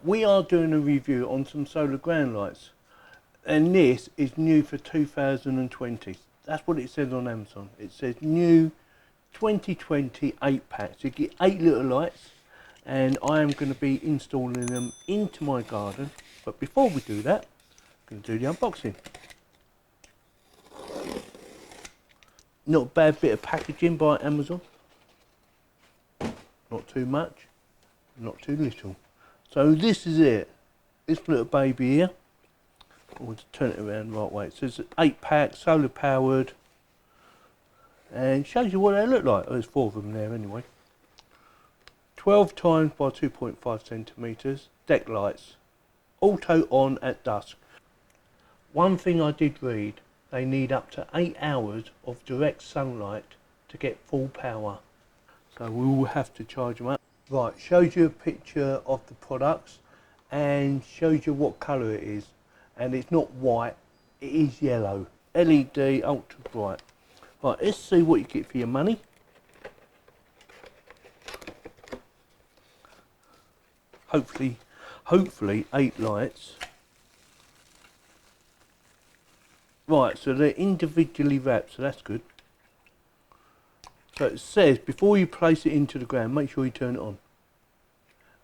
We are doing a review on some solar ground lights, and this is new for 2020. That's what it says on Amazon. It says new 2020 8 packs. You get 8 little lights, and I am going to be installing them into my garden. But before we do that, I'm going to do the unboxing. Not a bad bit of packaging by Amazon. Not too much, not too little. So this is it. This little baby here. I want to turn it around the right way. It says 8 pack, solar powered, and shows you what they look like. There's 4 of them there anyway. 12 times by 2.5 centimeters. Deck lights. Auto on at dusk. One thing I did read, they need up to 8 hours of direct sunlight to get full power. So we will have to charge them up. Right, shows you a picture of the products and shows you what colour it is. And it's not white, it is yellow. LED ultra bright. Right, let's see what you get for your money. Hopefully 8 lights. Right, so they're individually wrapped, so that's good. So it says before you place it into the ground, make sure you turn it on.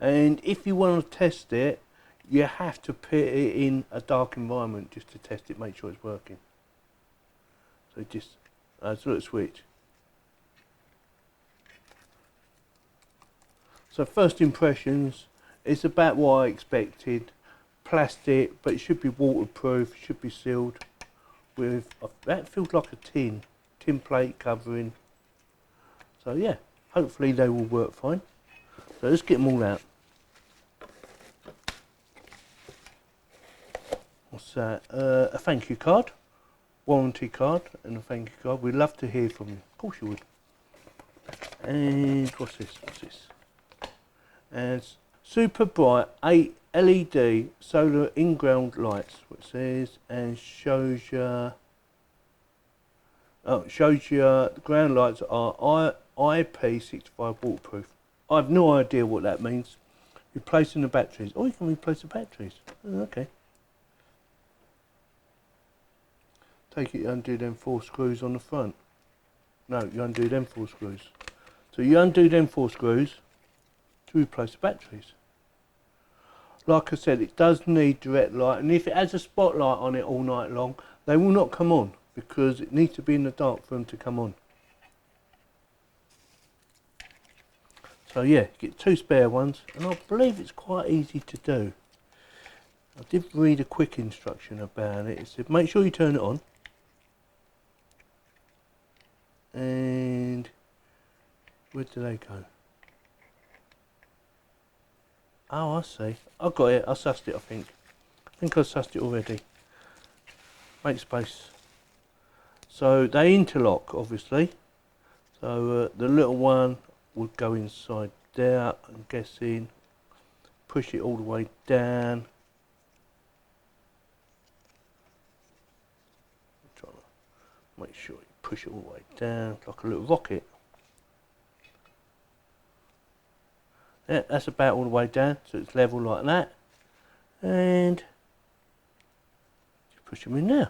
And if you want to test it, you have to put it in a dark environment just to test it, make sure it's working. So just, it's a little switch. So first impressions, it's about what I expected. Plastic, but it should be waterproof, should be sealed with, that feels like a tin plate covering. So yeah, hopefully they will work fine. So let's get them all out. What's that? A thank you card, warranty card, and a thank you card. We'd love to hear from you. Of course you would. And what's this? And super bright 8 LED solar in-ground lights. What it says, and shows you. Oh, it shows you the ground lights are IP65 waterproof. I have no idea what that means. Replacing the batteries. Oh, you can replace the batteries. Oh, okay. Take it, you undo them 4 screws on the front. No, you undo them 4 screws. So you undo them 4 screws to replace the batteries. Like I said, it does need direct light, and if it has a spotlight on it all night long, they will not come on because it needs to be in the dark for them to come on. So yeah, get 2 spare ones, and I believe it's quite easy to do. I did read a quick instruction about it. It said make sure you turn it on. And where do they go? Oh, I see. I got it. I sussed it, I think. I sussed it already. Make space. So they interlock, obviously. So the little one would go inside there, I'm guessing. Push it all the way down. I'm trying to make sure you push it all the way down, like a little rocket. Yeah, that's about all the way down, so it's level like that. And just push them in there.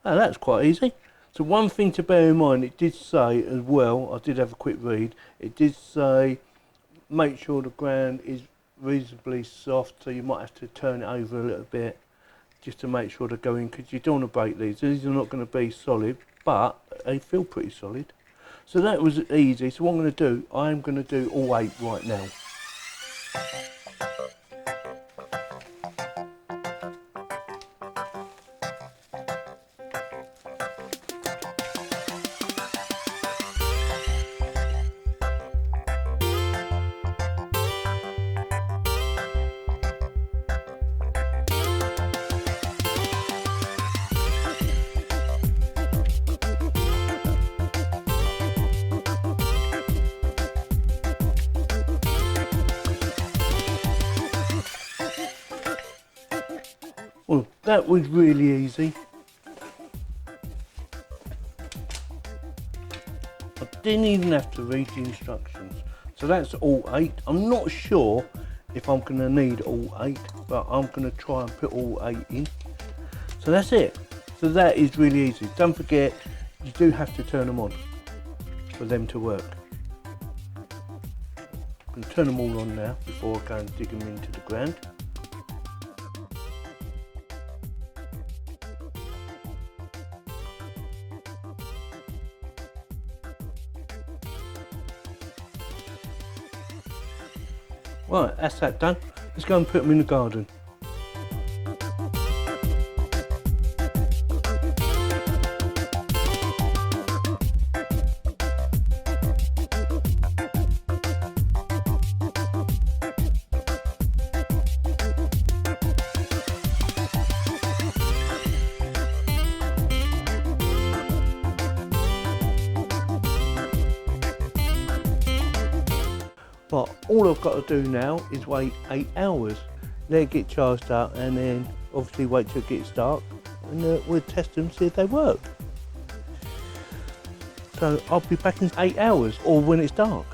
Oh, that's quite easy. So one thing to bear in mind, it did say as well, I did have a quick read, it did say make sure the ground is reasonably soft, so you might have to turn it over a little bit just to make sure they go in, because you don't want to break these. These are not going to be solid, but they feel pretty solid. So that was easy. So what I'm going to do, I'm going to do all 8 right now. Well, that was really easy. I didn't even have to read the instructions. So that's all 8. I'm not sure if I'm going to need all 8, but I'm going to try and put all 8 in. So that's it. So that is really easy. Don't forget, you do have to turn them on for them to work. I'm going to turn them all on now before I go and dig them into the ground. Right, that's that done. Let's go and put them in the garden. But all I've got to do now is wait 8 hours. Let it get charged up and then obviously wait till it gets dark and we'll test them, see if they work. So I'll be back in 8 hours or when it's dark.